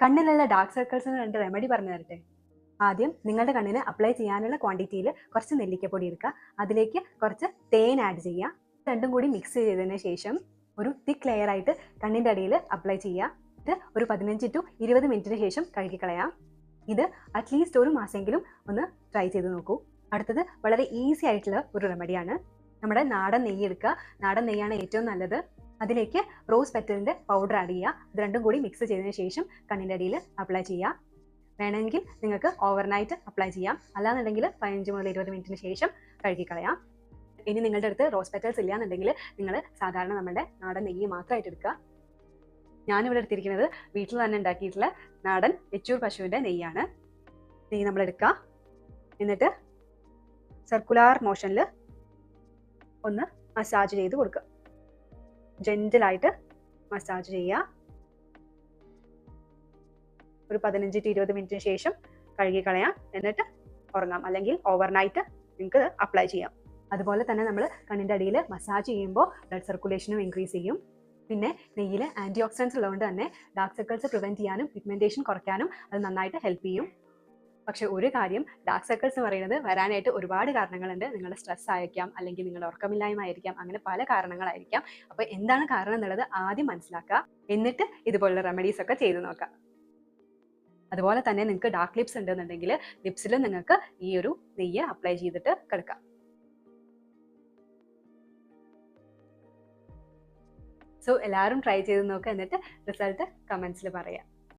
കണ്ണിലുള്ള dark സർക്കിൾസിന് രണ്ട് remedy പറഞ്ഞു തരട്ടെ. ആദ്യം നിങ്ങളുടെ കണ്ണിന് അപ്ലൈ ചെയ്യാനുള്ള ക്വാണ്ടിറ്റിയിൽ കുറച്ച് നെല്ലിക്കപ്പൊടി എടുക്കുക. അതിലേക്ക് കുറച്ച് തേൻ ആഡ് ചെയ്യുക. രണ്ടും കൂടി മിക്സ് ചെയ്തതിന് ശേഷം ഒരു തിക്ക് ലെയർ ആയിട്ട് കണ്ണിൻ്റെ അടിയിൽ അപ്ലൈ ചെയ്യുക. ഇത് ഒരു 15 to 20 മിനിറ്റിന് ശേഷം കഴുകിക്കളയാം. ഇത് അറ്റ്ലീസ്റ്റ് ഒരു മാസമെങ്കിലും ഒന്ന് ട്രൈ ചെയ്ത് നോക്കൂ. അടുത്തത് വളരെ ഈസി ആയിട്ടുള്ള ഒരു റെമഡിയാണ്. നമ്മുടെ നാടൻ നെയ്യ് എടുക്കുക. നാടൻ നെയ്യാണ് ഏറ്റവും നല്ലത്. അതിലേക്ക് റോസ് പെറ്റലിൻ്റെ പൗഡർ ആഡ് ചെയ്യുക. ഇത് രണ്ടും കൂടി മിക്സ് ചെയ്തതിന് ശേഷം കണ്ണിൻ്റെ അടിയിൽ അപ്ലൈ ചെയ്യുക. വേണമെങ്കിൽ നിങ്ങൾക്ക് ഓവർനൈറ്റ് അപ്ലൈ ചെയ്യാം. അല്ലാന്നുണ്ടെങ്കിൽ 15 മുതൽ 20 മിനിറ്റിന് ശേഷം കഴുകിക്കളയാം. ഇനി നിങ്ങളുടെ അടുത്ത് റോസ് പെറ്റൽസ് ഇല്ല എന്നുണ്ടെങ്കിൽ നിങ്ങൾ സാധാരണ നമ്മുടെ നാടൻ നെയ്യ് മാത്രമായിട്ട് എടുക്കുക. ഞാനിവിടെ എടുത്തിരിക്കുന്നത് വീട്ടിൽ തന്നെ ഉണ്ടാക്കിയിട്ടുള്ള നാടൻ വെച്ചൂർ പശുവിൻ്റെ നെയ്യാണ്. നെയ്യ് നമ്മൾ എടുക്കുക. എന്നിട്ട് സർക്കുലാർ മോഷനിൽ ഒന്ന് മസാജ് ചെയ്ത് കൊടുക്കുക. ജെന്റിലായിട്ട് മസാജ് ചെയ്യുക. ഒരു 15 to 20 മിനിറ്റിന് ശേഷം കഴുകിക്കളയാം. എന്നിട്ട് ഉറങ്ങാം. അല്ലെങ്കിൽ ഓവർനൈറ്റ് നിങ്ങൾക്ക് അപ്ലൈ ചെയ്യാം. അതുപോലെ തന്നെ നമ്മൾ കണ്ണിൻ്റെ അടിയിൽ മസാജ് ചെയ്യുമ്പോൾ ബ്ലഡ് സർക്കുലേഷനും ഇൻക്രീസ് ചെയ്യും. പിന്നെ നെയ്യിൽ ആൻറ്റി ഓക്സിഡൻസ് ഉള്ളതുകൊണ്ട് തന്നെ ഡാർക്ക് സർക്കിൾസ് പ്രിവെൻറ്റ് ചെയ്യാനും പിഗ്മെൻറ്റേഷൻ കുറയ്ക്കാനും അത് നന്നായിട്ട് ഹെൽപ്പ് ചെയ്യും. പക്ഷേ ഒരു കാര്യം, ഡാർക്ക് സർക്കിൾസ് എന്ന് പറയുന്നത് വരാനായിട്ട് ഒരുപാട് കാരണങ്ങളുണ്ട്. നിങ്ങളുടെ സ്ട്രെസ് ആയിരിക്കാം, അല്ലെങ്കിൽ നിങ്ങളുടെ ഉറക്കമില്ലായ്മ ആയിരിക്കാം, അങ്ങനെ പല കാരണങ്ങളായിരിക്കാം. അപ്പോൾ എന്താണ് കാരണം എന്നുള്ളത് ആദ്യം മനസ്സിലാക്കുക. എന്നിട്ട് ഇതുപോലുള്ള റെമഡീസ് ഒക്കെ ചെയ്ത് നോക്കാം. അതുപോലെ തന്നെ നിങ്ങൾക്ക് ഡാർക്ക് ലിപ്സ് ഉണ്ടെന്നുണ്ടെങ്കിൽ ലിപ്സിലും നിങ്ങൾക്ക് ഈ ഒരു നെയ്യ് അപ്ലൈ ചെയ്തിട്ട് കിടക്കാം. സോ എല്ലാവരും ട്രൈ ചെയ്ത് നോക്കുക. എന്നിട്ട് റിസൾട്ട് കമൻസിൽ പറയാം.